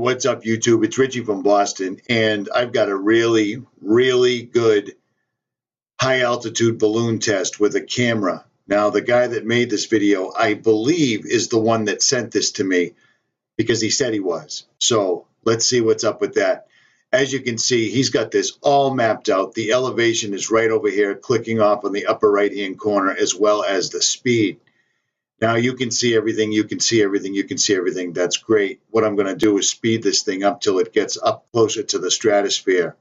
what's up, YouTube? It's Richie from Boston, and I've got a really, really good high-altitude balloon test with a camera. Now, the guy that made this video, I believe, is the one that sent this to me because he said he was. So let's see what's up with that. As you can see, he's got this all mapped out. The elevation is right over here, clicking off on the upper right-hand corner, as well as the speed. Now you can see everything, you can see everything, you can see everything. That's great. What I'm going to do is speed this thing up till it gets up closer to the stratosphere.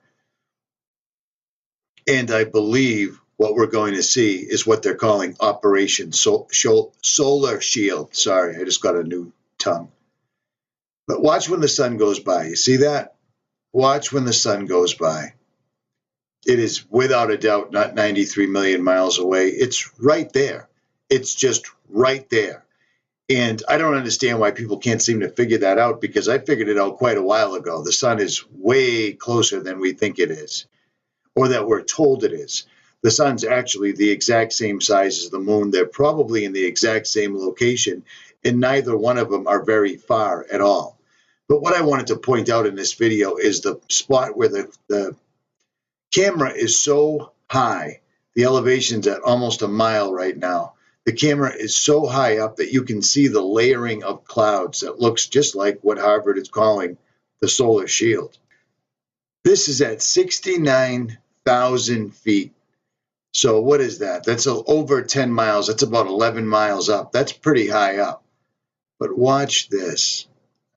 And I believe what we're going to see is what they're calling Operation Solar Shield. Sorry, I just got a new tongue. But watch when the sun goes by. You see that? Watch when the sun goes by. It is without a doubt not 93 million miles away. It's right there. It's just right there. And I don't understand why people can't seem to figure that out, because I figured it out quite a while ago. The sun is way closer than we think it is, or that we're told it is. The sun's actually the exact same size as the moon. They're probably in the exact same location, and neither one of them are very far at all. But what I wanted to point out in this video is the spot where the camera is so high. The elevation's at almost a mile right now. The camera is so high up that you can see the layering of clouds that looks just like what Harvard is calling the solar shield. This is at 69,000 feet. So what is that? That's over 10 miles. That's about 11 miles up. That's pretty high up. But watch this.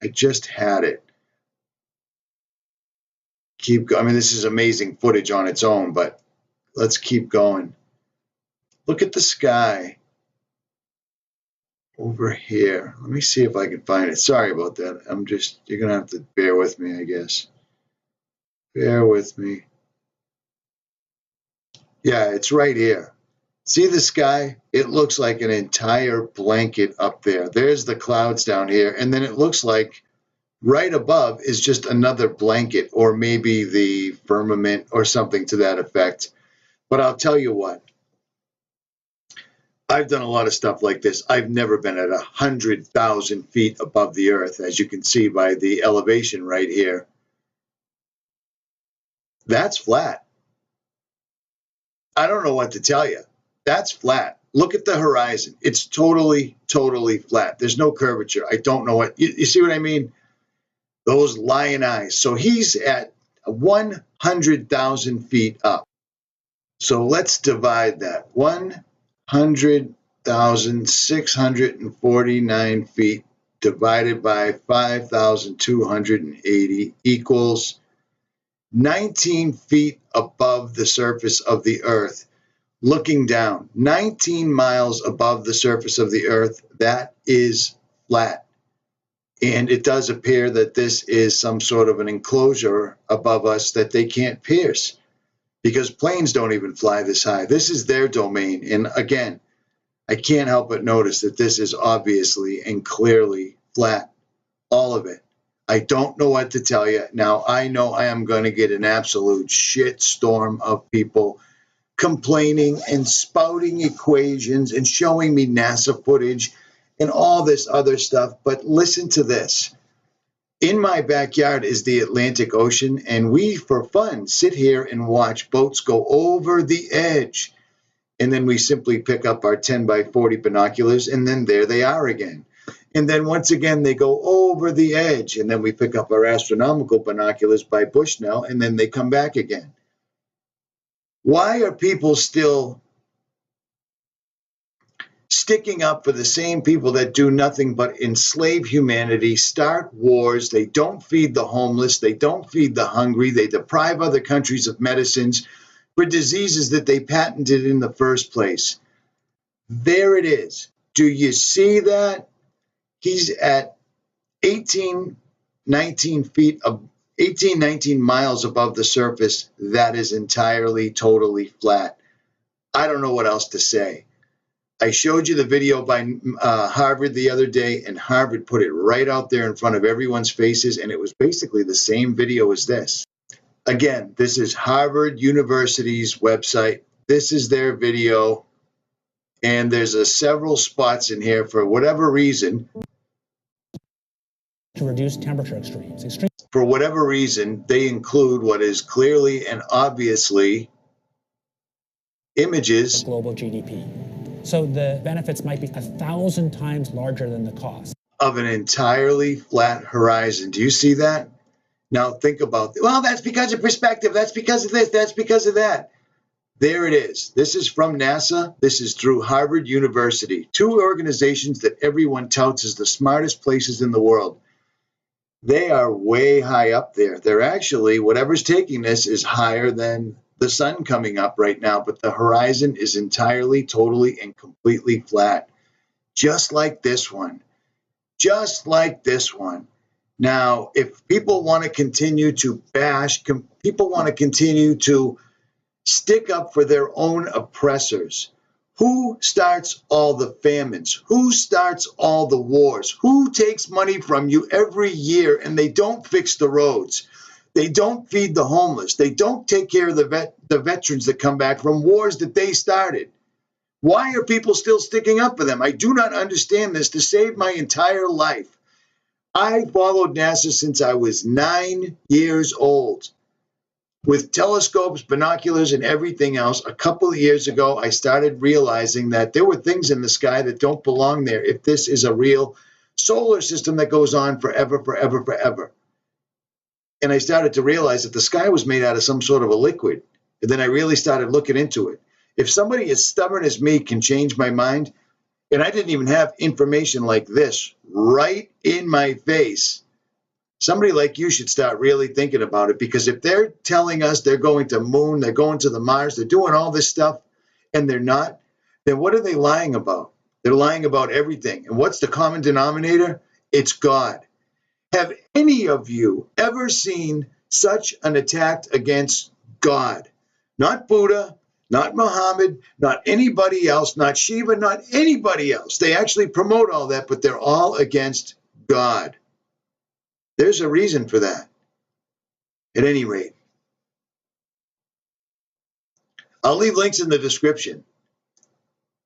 I just had it. Keep going. I mean, this is amazing footage on its own, but let's keep going. Look at the sky over here. Let me see if I can find it. Sorry about that. You're going to have to bear with me, I guess. Bear with me. Yeah, it's right here. See the sky? It looks like an entire blanket up there. There's the clouds down here. And then it looks like right above is just another blanket, or maybe the firmament or something to that effect. But I'll tell you what. I've done a lot of stuff like this. I've never been at 100,000 feet above the earth, as you can see by the elevation right here. That's flat. I don't know what to tell you. That's flat. Look at the horizon. It's totally, totally flat. There's no curvature. I don't know what, you see what I mean? Those lion eyes. So he's at 100,000 feet up. So let's divide that. 100,649 feet divided by 5,280 equals 19 feet above the surface of the earth, looking down. 19 miles above the surface of the earth. That is flat. And it does appear that this is some sort of an enclosure above us that they can't pierce, because planes don't even fly this high. This is their domain. And again, I can't help but notice that this is obviously and clearly flat, all of it. I don't know what to tell you. Now, I know I am going to get an absolute shit storm of people complaining and spouting equations and showing me NASA footage and all this other stuff. But listen to this. In my backyard is the Atlantic Ocean, and we, for fun, sit here and watch boats go over the edge. And then we simply pick up our 10 by 40 binoculars, and then there they are again. And then once again, they go over the edge, and then we pick up our astronomical binoculars by Bushnell, and then they come back again. Why are people still sticking up for the same people that do nothing but enslave humanity, start wars? They don't feed the homeless. They don't feed the hungry. They deprive other countries of medicines for diseases that they patented in the first place. There it is. Do you see that? He's at 19 miles above the surface. That is entirely, totally flat. I don't know what else to say. I showed you the video by Harvard the other day, and Harvard put it right out there in front of everyone's faces, and it was basically the same video as this. Again, this is Harvard University's website. This is their video, and there's several spots in here for whatever reason. to reduce temperature extremes. For whatever reason, they include what is clearly and obviously images. Global GDP. So the benefits might be 1,000 times larger than the cost. Of an entirely flat horizon. Do you see that? Now think about, well, that's because of perspective. That's because of this. That's because of that. There it is. This is from NASA. This is through Harvard University. Two organizations that everyone touts as the smartest places in the world. They are way high up there. They're actually, whatever's taking this is higher than the sun coming up right now, but the horizon is entirely, totally, and completely flat. Just like this one. Just like this one. Now, if people want to continue to bash, people want to continue to stick up for their own oppressors. Who starts all the famines? Who starts all the wars? Who takes money from you every year and they don't fix the roads? They don't feed the homeless. They don't take care of the veterans that come back from wars that they started. Why are people still sticking up for them? I do not understand this. To save my entire life, I followed NASA since I was 9 years old. With telescopes, binoculars, and everything else, a couple of years ago, I started realizing that there were things in the sky that don't belong there if this is a real solar system that goes on forever, forever, forever. And I started to realize that the sky was made out of some sort of a liquid. And then I really started looking into it. If somebody as stubborn as me can change my mind, and I didn't even have information like this right in my face, somebody like you should start really thinking about it, because if they're telling us they're going to moon, they're going to the Mars, they're doing all this stuff, and they're not, then what are they lying about? They're lying about everything. And what's the common denominator? It's God. Have any of you ever seen such an attack against God? Not Buddha, not Muhammad, not anybody else, not Shiva, not anybody else. They actually promote all that, but they're all against God. There's a reason for that. At any rate, I'll leave links in the description,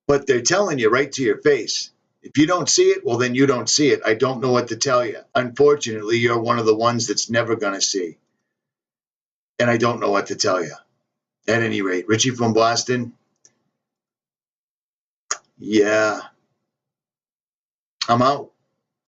but they're telling you right to your face. If you don't see it, well, then you don't see it. I don't know what to tell you. Unfortunately, you're one of the ones that's never going to see. And I don't know what to tell you. At any rate, Richie from Boston. Yeah. I'm out.